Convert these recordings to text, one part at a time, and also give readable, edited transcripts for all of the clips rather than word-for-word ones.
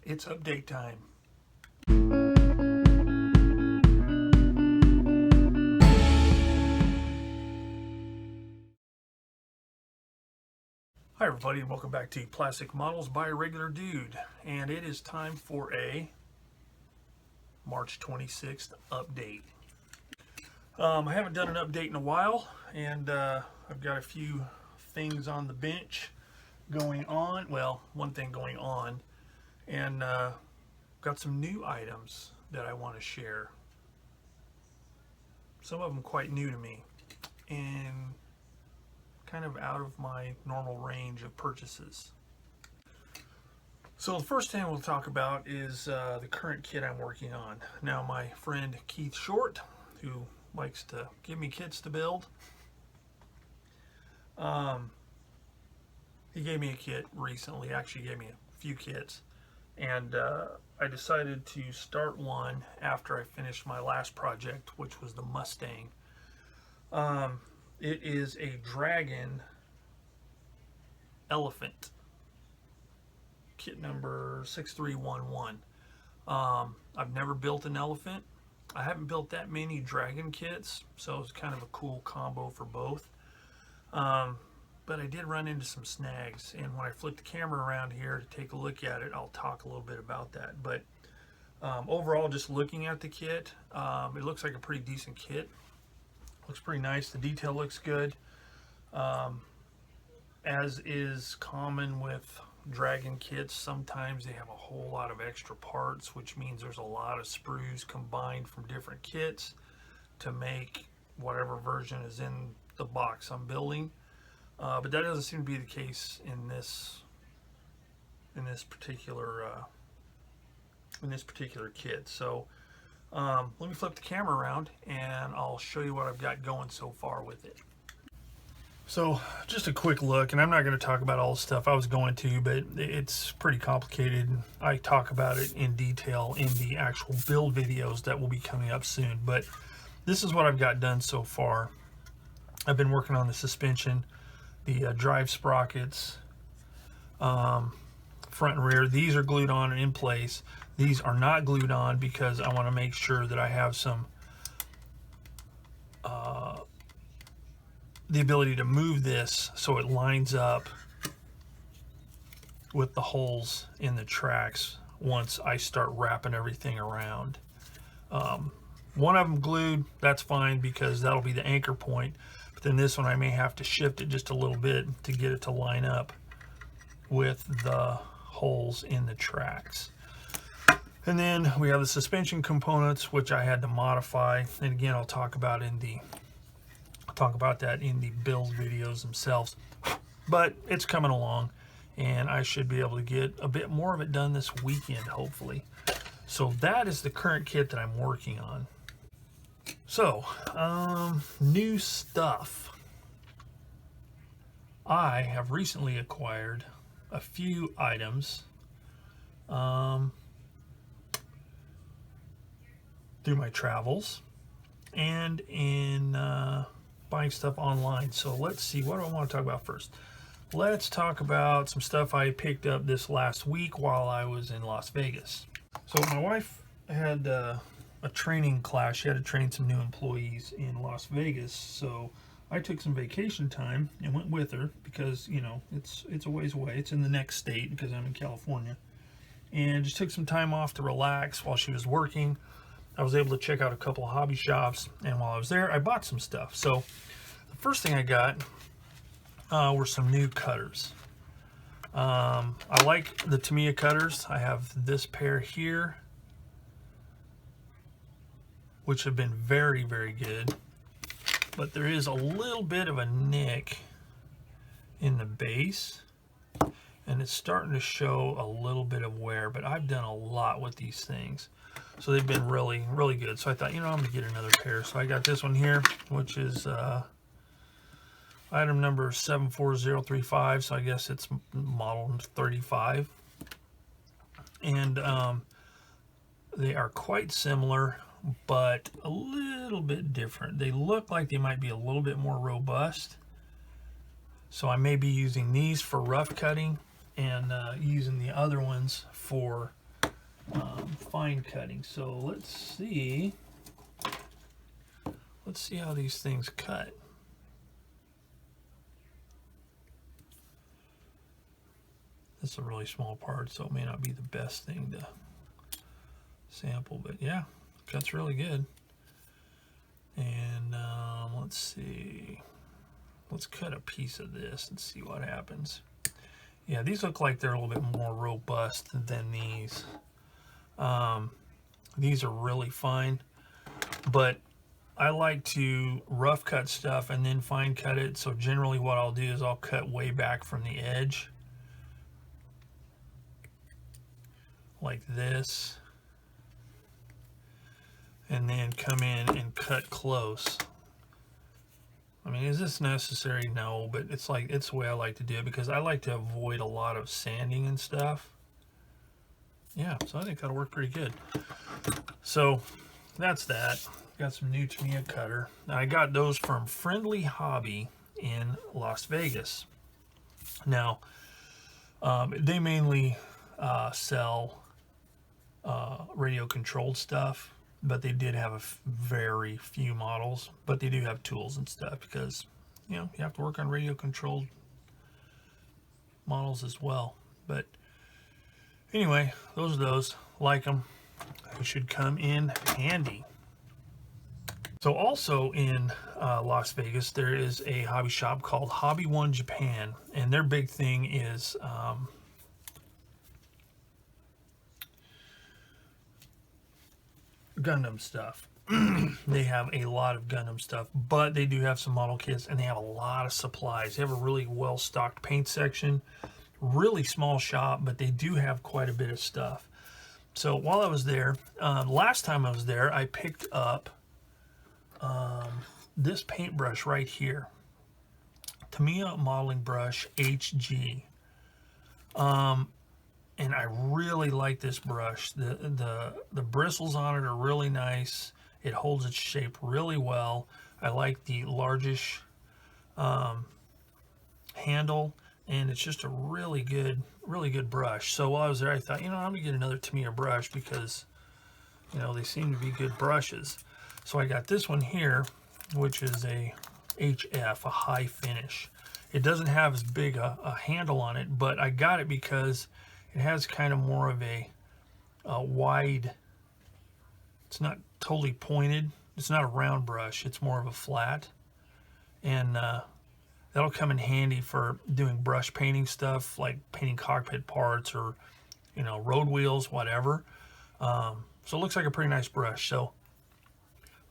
It's update time. Hi everybody, and welcome back to Plastic Models by a Regular Dude. And it is time for a March 26th update. I haven't done an update in a while, and I've got a few things on the bench going on. Well, one thing going on, and got some new items that I want to share. Some of them quite new to me, and kind of out of my normal range of purchases. So the first thing we'll talk about is the current kit I'm working on. Now, my friend Keith Short, who likes to give me kits to build, he gave me a kit recently. Actually gave me a few kits, and I decided to start one after I finished my last project, which was the Mustang. It is a Dragon Elephant, kit number 6311. I've never built an elephant. I haven't built that many Dragon kits, so it's kind of a cool combo for both. But I did run into some snags, and when I flip the camera around here to take a look at it, I'll talk a little bit about that. But overall, just looking at the kit, it looks like a pretty decent kit. Looks pretty nice. The detail looks good. As is common with Dragon kits, sometimes they have a whole lot of extra parts, which means there's a lot of sprues combined from different kits to make whatever version is in the box I'm building. But that doesn't seem to be the case in this particular kit. So let me flip the camera around and I'll show you what I've got going so far with it. So just a quick look, and I'm not going to talk about all the stuff I was going to, but it's pretty complicated. I talk about it in detail in the actual build videos that will be coming up soon. But this is what I've got done so far. I've been working on the suspension, the drive sprockets, front and rear. These are glued on and in place. These are not glued on because I want to make sure that I have some the ability to move this so it lines up with the holes in the tracks once I start wrapping everything around. One of them glued, that's fine because that'll be the anchor point. But then this one I may have to shift it just a little bit to get it to line up with the holes in the tracks. And then we have the suspension components, which I had to modify. And again, I'll talk about that in the build videos themselves. But it's coming along, and I should be able to get a bit more of it done this weekend, hopefully. So that is the current kit that I'm working on. So, new stuff. I have recently acquired a few items through my travels and in buying stuff online. So let's see, what do I want to talk about first? Let's talk about some stuff I picked up this last week while I was in Las Vegas. So my wife had a training class. She had to train some new employees in Las Vegas, so I took some vacation time and went with her because, you know, it's a ways away. It's in the next state because I'm in California, and just took some time off to relax while she was working. I was able to check out a couple of hobby shops, and while I was there, I bought some stuff. So the first thing I got were some new cutters. I like the Tamiya cutters. I have this pair here, which have been very, very good. But there is a little bit of a nick in the base, and it's starting to show a little bit of wear, but I've done a lot with these things. So they've been really, really good. So I thought, you know, I'm going to get another pair. So I got this one here, which is item number 74035. So I guess it's model 35. And they are quite similar, but a little bit different. They look like they might be a little bit more robust. So I may be using these for rough cutting and using the other ones for fine cutting. So let's see how these things cut. This is a really small part, so it may not be the best thing to sample, but yeah, cuts really good. And let's see, let's cut a piece of this and see what happens. Yeah, these look like they're a little bit more robust than these. These are really fine, but I like to rough cut stuff and then fine cut it. So generally what I'll do is I'll cut way back from the edge, like this, and then come in and cut close. I mean, is this necessary? No, but it's the way I like to do it because I like to avoid a lot of sanding and stuff. Yeah, so I think that'll work pretty good. So that's that. Got some new Tamiya cutter. Now, I got those from Friendly Hobby in Las Vegas. Now, they mainly sell radio controlled stuff, but they did have a very few models, but they do have tools and stuff because, you know, you have to work on radio controlled models as well. But anyway, those are those. Like them. They should come in handy. So also in Las Vegas, there is a hobby shop called Hobby One Japan, and their big thing is Gundam stuff. They have a lot of Gundam stuff, but they do have some model kits, and they have a lot of supplies. They have a really well-stocked paint section. Really small shop, but they do have quite a bit of stuff. So while I was there, last time I was there, I picked up this paintbrush right here, Tamiya Modeling Brush HG. And I really like this brush. The bristles on it are really nice. It holds its shape really well. I like the largish handle, and it's just a really good brush. So while I was there, I thought, you know, I'm gonna get another Tamiya brush because, you know, they seem to be good brushes. So I got this one here, which is a HF, a high finish. It doesn't have as big a handle on it, but I got it because it has kind of more of a wide, it's not totally pointed. It's not a round brush. It's more of a flat. And that'll come in handy for doing brush painting stuff, like painting cockpit parts or, you know, road wheels, whatever. So it looks like a pretty nice brush. So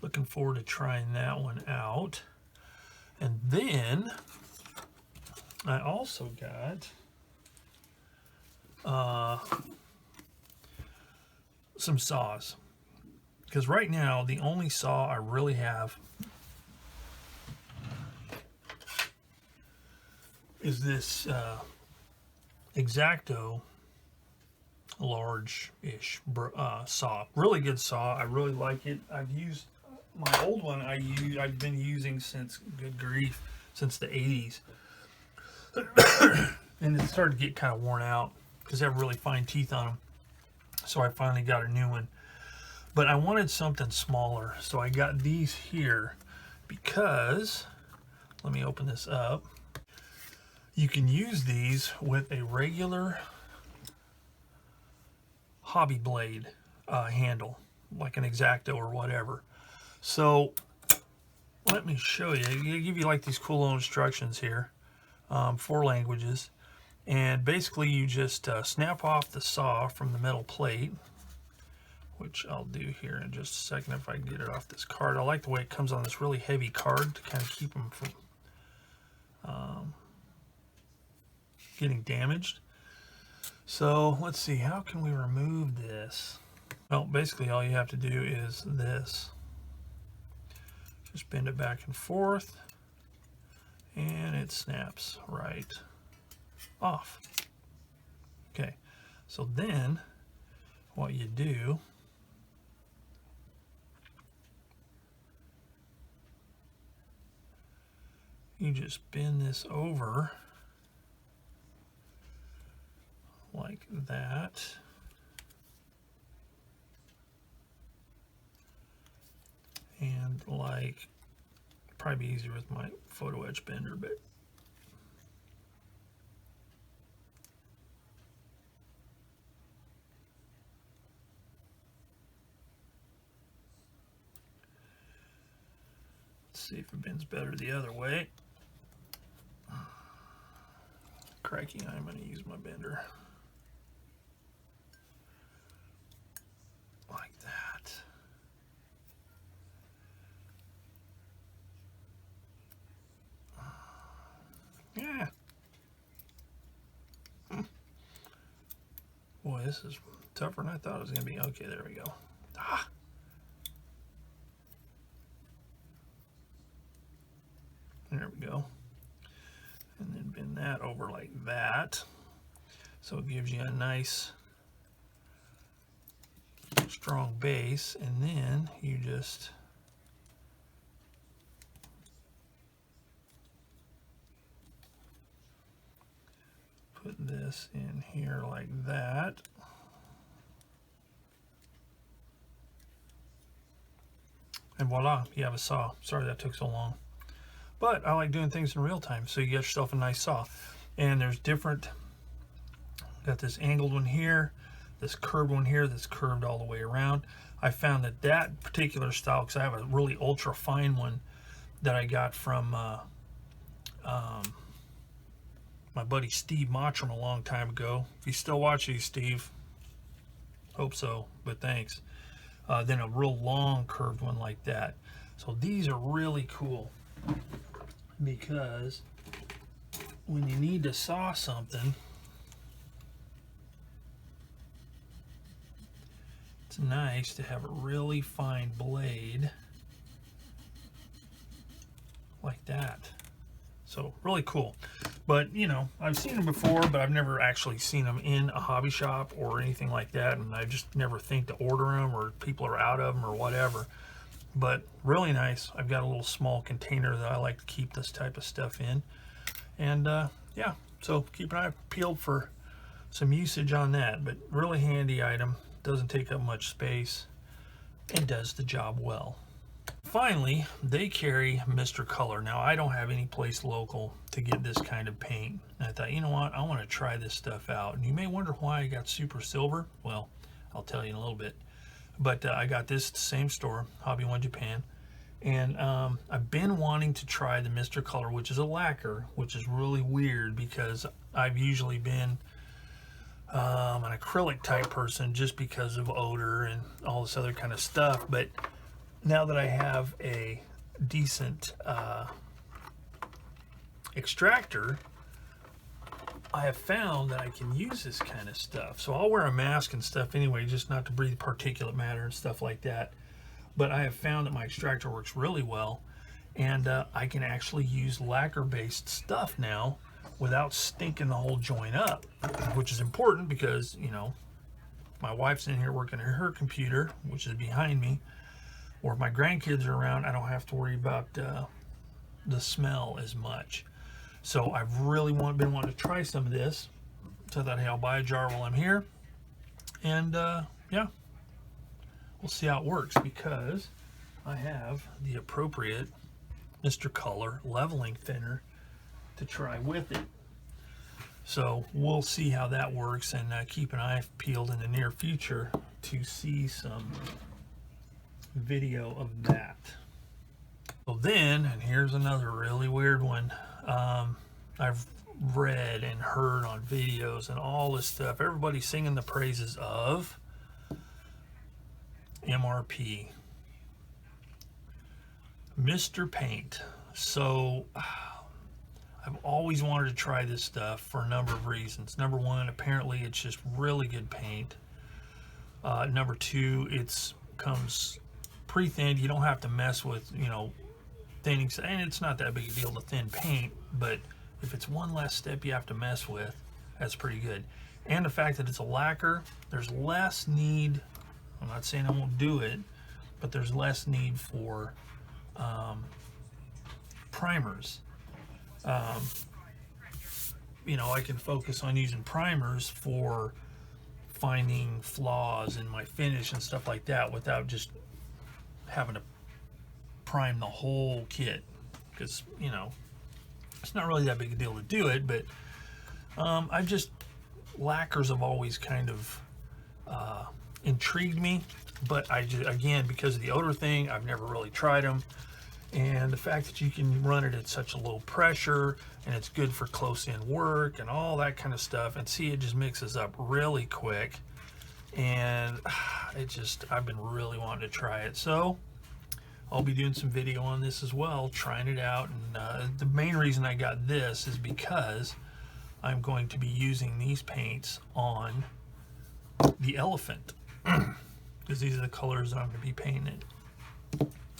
looking forward to trying that one out. And then I also got some saws, because right now the only saw I really have is this X-Acto large-ish saw. Really good saw. I really like it. I've used my old one. I've been using since, good grief, since the 80s. And it started to get kind of worn out because they have really fine teeth on them. So I finally got a new one. But I wanted something smaller, so I got these here because, let me open this up. You can use these with a regular hobby blade handle, like an X-Acto or whatever. So let me show you. They give you like these cool little instructions here, 4 languages. And basically you just snap off the saw from the metal plate, which I'll do here in just a second if I can get it off this card. I like the way it comes on this really heavy card to kind of keep them from getting damaged. So let's see, how can we remove this? Well, basically all you have to do is this. Just bend it back and forth, and it snaps right off. Okay, so then what you do, you just bend this over like that, like, probably be easier with my photo etch bender, but let's see if it bends better the other way. Crikey, I'm going to use my bender. Like that. Yeah. Boy, this is tougher than I thought it was going to be. Okay, there we go. Ah. There we go. And then bend that over like that. So it gives you a nice strong base, and then you just put this in here like that. And voila, you have a saw. Sorry that took so long. But I like doing things in real time, so you get yourself a nice saw. And there's different, got this angled one here, this curved one here that's curved all the way around. I found that that particular style, because I have a really ultra fine one that I got from my buddy Steve Mottram a long time ago. If you still watch these, Steve, hope so, but thanks. Then a real long curved one like that. So these are really cool, because when you need to saw something, it's nice to have a really fine blade like that. So really cool. But you know, I've seen them before, but I've never actually seen them in a hobby shop or anything like that, and I just never think to order them, or people are out of them or whatever. But really nice. I've got a little small container that I like to keep this type of stuff in. And yeah, so keep an eye peeled for some usage on that. But really handy item. Doesn't take up much space and does the job well. Finally, they carry Mr. Color. Now, I don't have any place local to get this kind of paint. And I thought, you know what, I want to try this stuff out. And you may wonder why I got Super Silver. Well, I'll tell you in a little bit. But I got this at the same store, Hobby One Japan. And I've been wanting to try the Mr. Color, which is a lacquer, which is really weird because I've usually been an acrylic type person just because of odor and all this other kind of stuff. But now that I have a decent extractor, I have found that I can use this kind of stuff. So I'll wear a mask and stuff anyway, just not to breathe particulate matter and stuff like that. But I have found that my extractor works really well, and I can actually use lacquer-based stuff now without stinking the whole joint up, which is important because, you know, my wife's in here working at her computer, which is behind me, or if my grandkids are around, I don't have to worry about the smell as much. So I've really been wanting to try some of this. So I thought, hey, I'll buy a jar while I'm here. And yeah, we'll see how it works, because I have the appropriate Mr. Color leveling thinner to try with it. So we'll see how that works, and keep an eye peeled in the near future to see some video of that. So then, and here's another really weird one. I've read and heard on videos and all this stuff, everybody singing the praises of MRP, Mr. Paint. So I've always wanted to try this stuff for a number of reasons. Number one, apparently it's just really good paint. Number two, it's comes pre-thinned. You don't have to mess with, you know, thinning, and it's not that big a deal to thin paint, but if it's one less step you have to mess with, that's pretty good. And the fact that it's a lacquer, there's less need, I'm not saying I won't do it, but there's less need for primers. You know, I can focus on using primers for finding flaws in my finish and stuff like that without just having to prime the whole kit, because, you know, it's not really that big a deal to do it, but I just, lacquers have always kind of intrigued me, but I just, again, because of the odor thing, I've never really tried them. And the fact that you can run it at such a low pressure, and it's good for close-in work and all that kind of stuff, and see, it just mixes up really quick. And it just, I've been really wanting to try it, so I'll be doing some video on this as well, trying it out. And the main reason I got this is because I'm going to be using these paints on the elephant, because these are the colors that I'm going to be painting.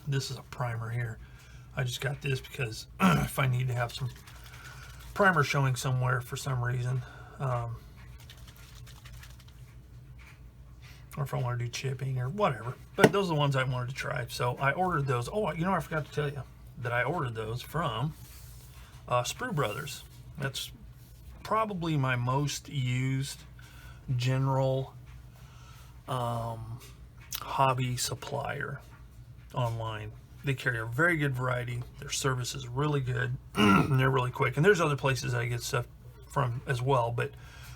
This is a primer here. I just got this because if I need to have some primer showing somewhere for some reason, or if I want to do chipping or whatever. But those are the ones I wanted to try. So I ordered those. Oh, you know, I forgot to tell you that I ordered those from Sprue Brothers. That's probably my most used general hobby supplier online. They carry a very good variety. Their service is really good. And they're really quick. And there's other places I get stuff from as well, but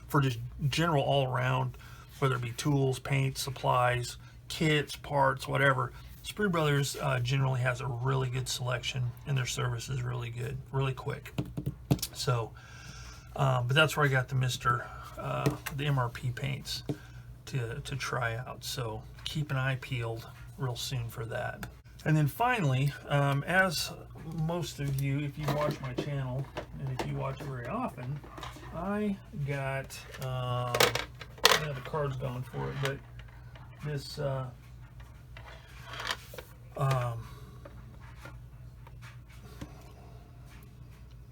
for just general all around, whether it be tools, paint, supplies, kits, parts, whatever, Sprue Brothers generally has a really good selection, and their service is really good, really quick. So but that's where I got the the MRP paints to try out. So keep an eye peeled real soon for that. And then finally, as most of you, if you watch my channel, and if you watch it very often, I got, the card's gone for it, but this,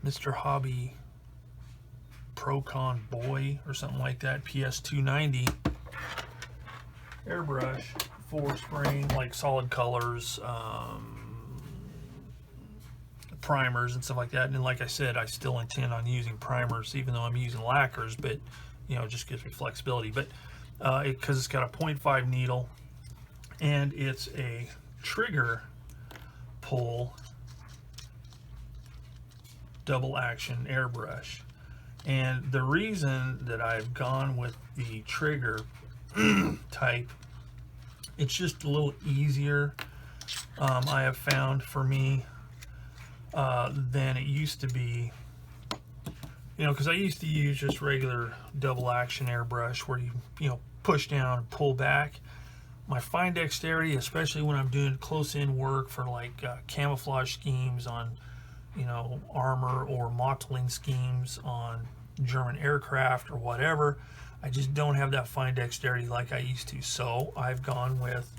Mr. Hobby Procon Boy or something like that, PS290 airbrush for spraying like solid colors, primers and stuff like that. And then, like I said, I still intend on using primers even though I'm using lacquers, but you know, it just gives me flexibility. But because it's got a 0.5 needle, and it's a trigger pull double action airbrush. And the reason that I've gone with the trigger type, it's just a little easier, I have found, for me than it used to be. You know, because I used to use just regular double action airbrush where you know, push down and pull back. My fine dexterity, especially when I'm doing close-in work for like camouflage schemes on, you know, armor, or mottling schemes on German aircraft or whatever, I just don't have that fine dexterity like I used to. So I've gone with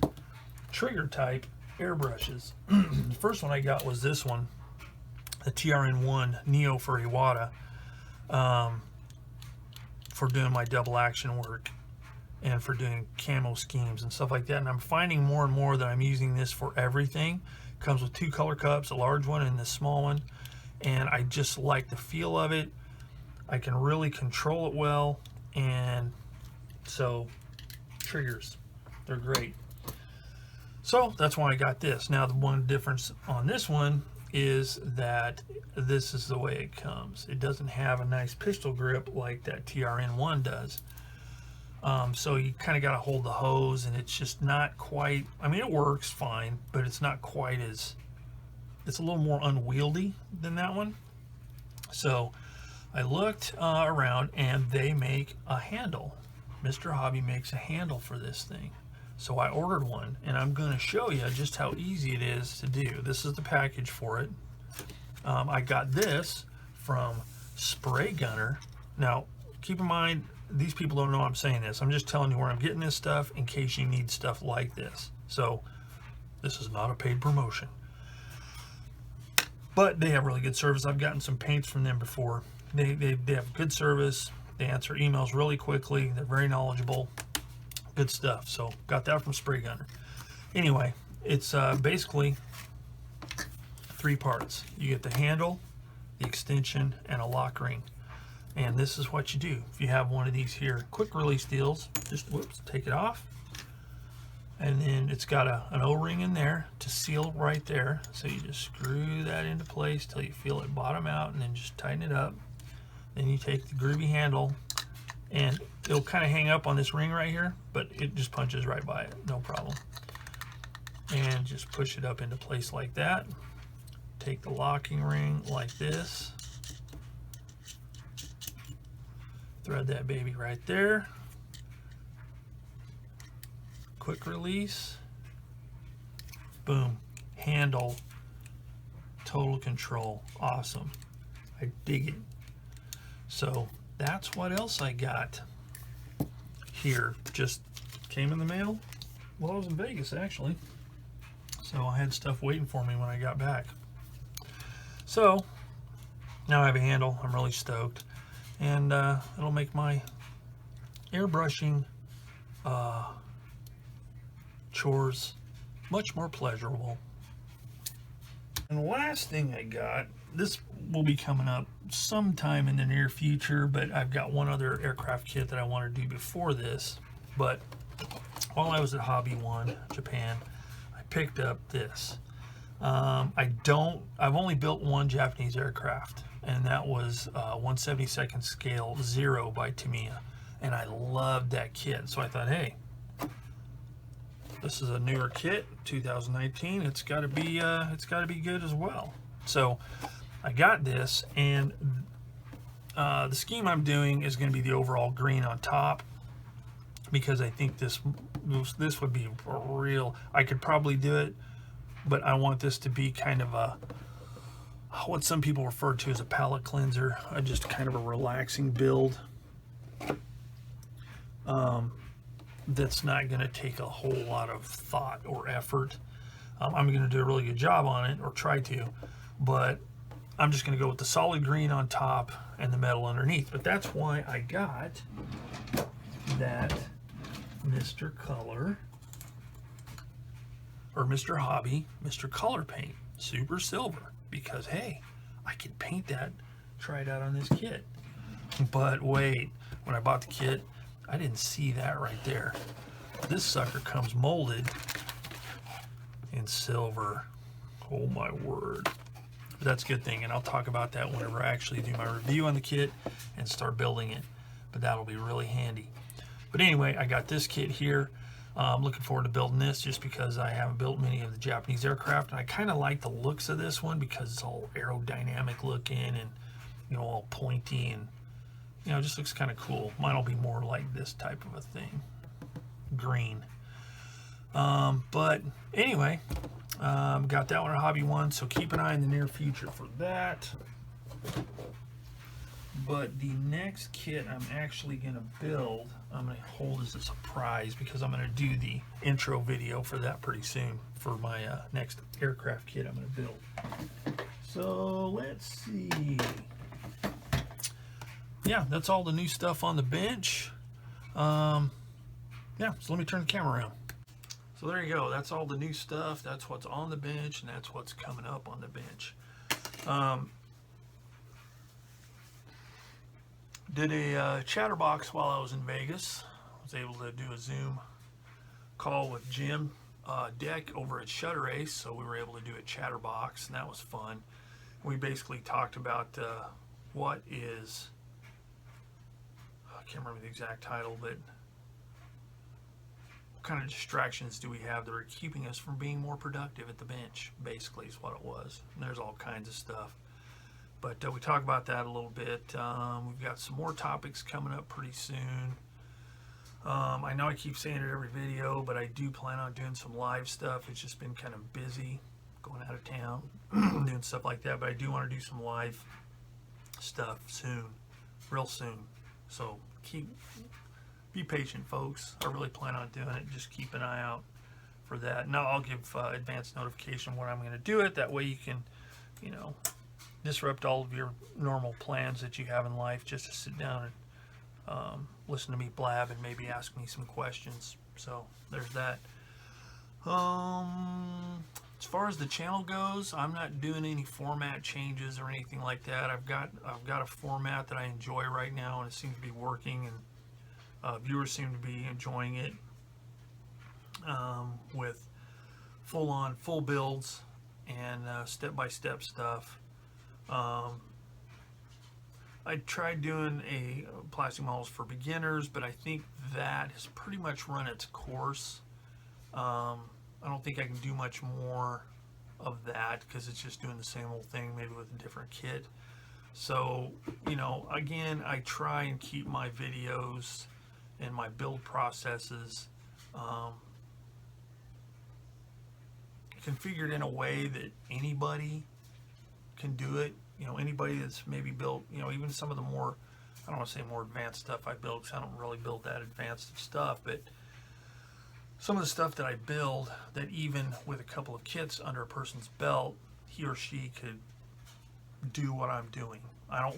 trigger type airbrushes. The first one I got was this one, the TRN1 Neo for Iwata, for doing my double action work and for doing camo schemes and stuff like that. And I'm finding more and more that I'm using this for everything. It comes with 2 color cups, a large one and this small one, and I just like the feel of it. I can really control it well, and so triggers, they're great. So that's why I got this. Now the one difference on this one is that this is the way it comes. It doesn't have a nice pistol grip like that TRN1 does. So you kind of got to hold the hose, and it's just not quite, I mean, it works fine, but it's not quite as, it's a little more unwieldy than that one. So I looked around, and they make a handle. Mr. Hobby makes a handle for this thing. So I ordered one, and I'm going to show you just how easy it is to do. This is the package for it. I got this from Spray Gunner. Now, keep in mind, these people don't know I'm saying this. I'm just telling you where I'm getting this stuff in case you need stuff like this. So this is not a paid promotion. But they have really good service. I've gotten some paints from them before. They have good service. They answer emails really quickly. They're very knowledgeable. Good stuff. So got that from Spray Gunner. Anyway, it's basically 3 parts. You get the handle, the extension, and a lock ring. And this is what you do. If you have one of these here quick release deals, just whoops, take it off, And then it's got an O-ring in there to seal right there. So you just screw that into place till you feel it bottom out, and then just tighten it up. Then you take the groovy handle, and it'll kind of hang up on this ring right here, but it just punches right by it, no problem. And just push it up into place like that. Take the locking ring like this. Thread that baby right there. Quick release. Boom. Handle. Total control. Awesome. I dig it. So that's what else I got here. Just came in the mail while I was in Vegas, actually. So I had stuff waiting for me when I got back. So now I have a handle. I'm really stoked. And it'll make my airbrushing chores much more pleasurable. And the last thing I got, this will be coming up sometime in the near future, but I've got one other aircraft kit that I want to do before this. But while I was at Hobby One, Japan, I picked up this. I've only built one Japanese aircraft, and that was 1/72nd scale 0 by Tamiya, and I loved that kit. So I thought, hey, this is a newer kit, 2019. It's got to be good as well. So I got this, and the scheme I'm doing is going to be the overall green on top, because I think this would be a real. I could probably do it, but I want this to be kind of a, what some people refer to as a palette cleanser, just kind of a relaxing build. That's not going to take a whole lot of thought or effort. I'm going to do a really good job on it, or try to, but I'm just going to go with the solid green on top and the metal underneath. But that's why I got that Mr. Color, or Mr. Hobby, Mr. Color paint, Super Silver, because hey, I can paint that, try it out on this kit. But wait, when I bought the kit, I didn't see that right there. This sucker comes molded in silver. Oh my word. But that's a good thing, and I'll talk about that whenever I actually do my review on the kit and start building it. But that'll be really handy. But anyway, I got this kit here. I'm looking forward to building this, just because I haven't built many of the Japanese aircraft, and I kind of like the looks of this one because it's all aerodynamic looking and, you know, all pointy, and, you know, it just looks kind of cool. Mine will be more like this type of a thing, green. But anyway, got that one at Hobby One, so keep an eye in the near future for that. But the next kit I'm actually going to build, I'm going to hold as a surprise, because I'm going to do the intro video for that pretty soon for my next aircraft kit I'm going to build. So let's see. Yeah, that's all the new stuff on the bench. Yeah, so let me turn the camera around. So there you go. That's all the new stuff. That's what's on the bench, and that's what's coming up on the bench. Did a chatterbox while I was in Vegas. I was able to do a Zoom call with Jim Deck over at Shutter Ace, so we were able to do a chatterbox, and that was fun. We basically talked about what is, I can't remember the exact title, but what kind of distractions do we have that are keeping us from being more productive at the bench, basically is what it was. And there's all kinds of stuff. But we talk about that a little bit. We've got some more topics coming up pretty soon. I know I keep saying it every video, but I do plan on doing some live stuff. It's just been kind of busy going out of town, doing stuff like that. But I do want to do some live stuff soon, real soon. So be patient, folks. I really plan on doing it. Just keep an eye out for that. Now I'll give advanced notification when I'm going to do it. That way you can, you know, disrupt all of your normal plans that you have in life, just to sit down and listen to me blab and maybe ask me some questions. So there's that. As far as the channel goes, I'm not doing any format changes or anything like that. I've got a format that I enjoy right now, and it seems to be working, and viewers seem to be enjoying it. with full builds and step-by-step stuff. I tried doing a plastic models for beginners, but I think that has pretty much run its course. I don't think I can do much more of that because it's just doing the same old thing, maybe with a different kit. So, you know, again, I try and keep my videos and my build processes configured in a way that anybody can do it. You know, anybody that's maybe built, you know, even some of the more, I don't want to say more advanced stuff I build, because I don't really build that advanced stuff, but some of the stuff that I build, that even with a couple of kits under a person's belt, he or she could do what I'm doing. I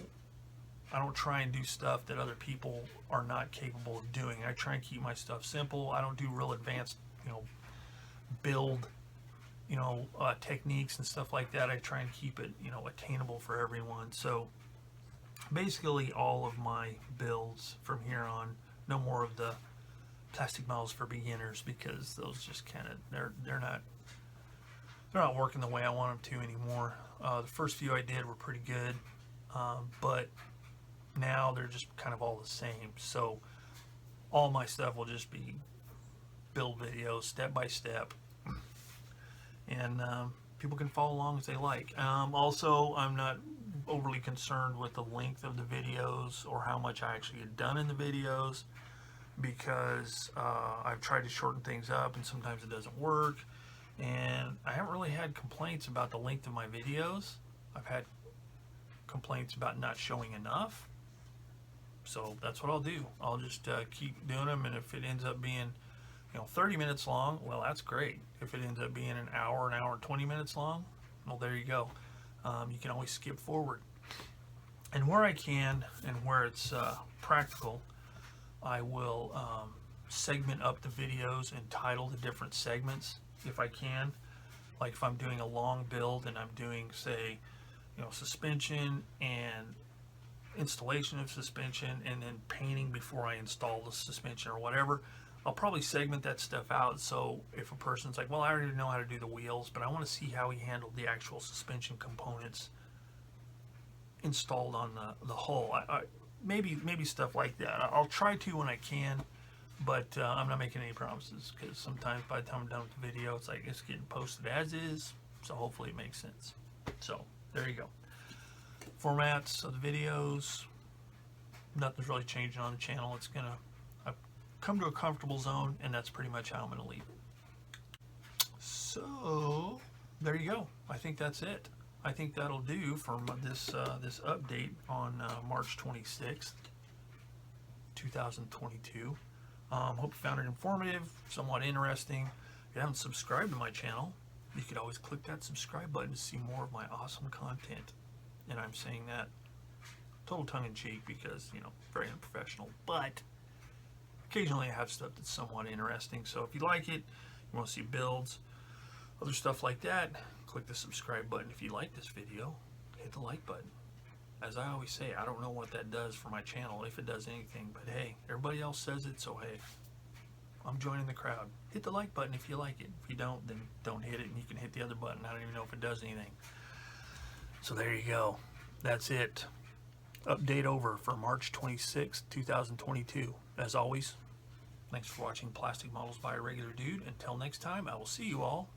don't try and do stuff that other people are not capable of doing. I try and keep my stuff simple. I don't do real advanced, you know, build, you know, techniques and stuff like that. I try and keep it, you know, attainable for everyone. So basically all of my builds from here on, no more of the plastic models for beginners, because those just kind of, they're not working the way I want them to anymore. The first few I did were pretty good, but now they're just kind of all the same. So all my stuff will just be build videos step by step, and people can follow along as they like. Also, I'm not overly concerned with the length of the videos or how much I actually get done in the videos, because I've tried to shorten things up and sometimes it doesn't work. And I haven't really had complaints about the length of my videos. I've had complaints about not showing enough. So that's what I'll do. I'll just keep doing them, and if it ends up being, you know, 30 minutes long, well, that's great. If it ends up being an hour and 20 minutes long, well, there you go. You can always skip forward. And where I can and where it's practical, I will segment up the videos and title the different segments if I can. Like if I'm doing a long build and I'm doing, say, you know, suspension and installation of suspension and then painting before I install the suspension or whatever, I'll probably segment that stuff out. So if a person's like, well, I already know how to do the wheels, but I want to see how he handled the actual suspension components installed on the hull, maybe stuff like that. I'll try to when I can, but I'm not making any promises, because sometimes by the time I'm done with the video, it's like it's getting posted as is. So hopefully it makes sense. So there you go. Formats of the videos, nothing's really changing on the channel. It's gonna, I've come to a comfortable zone, and that's pretty much how I'm gonna leave it. So there you go. I think that's it. I think that'll do for this this update on March 26th, 2022. Hope you found it informative, somewhat interesting. If you haven't subscribed to my channel, you could always click that subscribe button to see more of my awesome content. And I'm saying that total tongue-in-cheek because, you know, very unprofessional, but occasionally I have stuff that's somewhat interesting. So if you like it, you want to see builds, other stuff like that, click the subscribe button. If you like this video, hit the like button. As I always say, I don't know what that does for my channel, if it does anything, but hey, everybody else says it, so hey, I'm joining the crowd. Hit the like button if you like it. If you don't, then don't hit it, and you can hit the other button. I don't even know if it does anything. So there you go. That's it. Update over for March 26, 2022. As always, thanks for watching Plastic Models by a Regular Dude. Until next time, I will see you all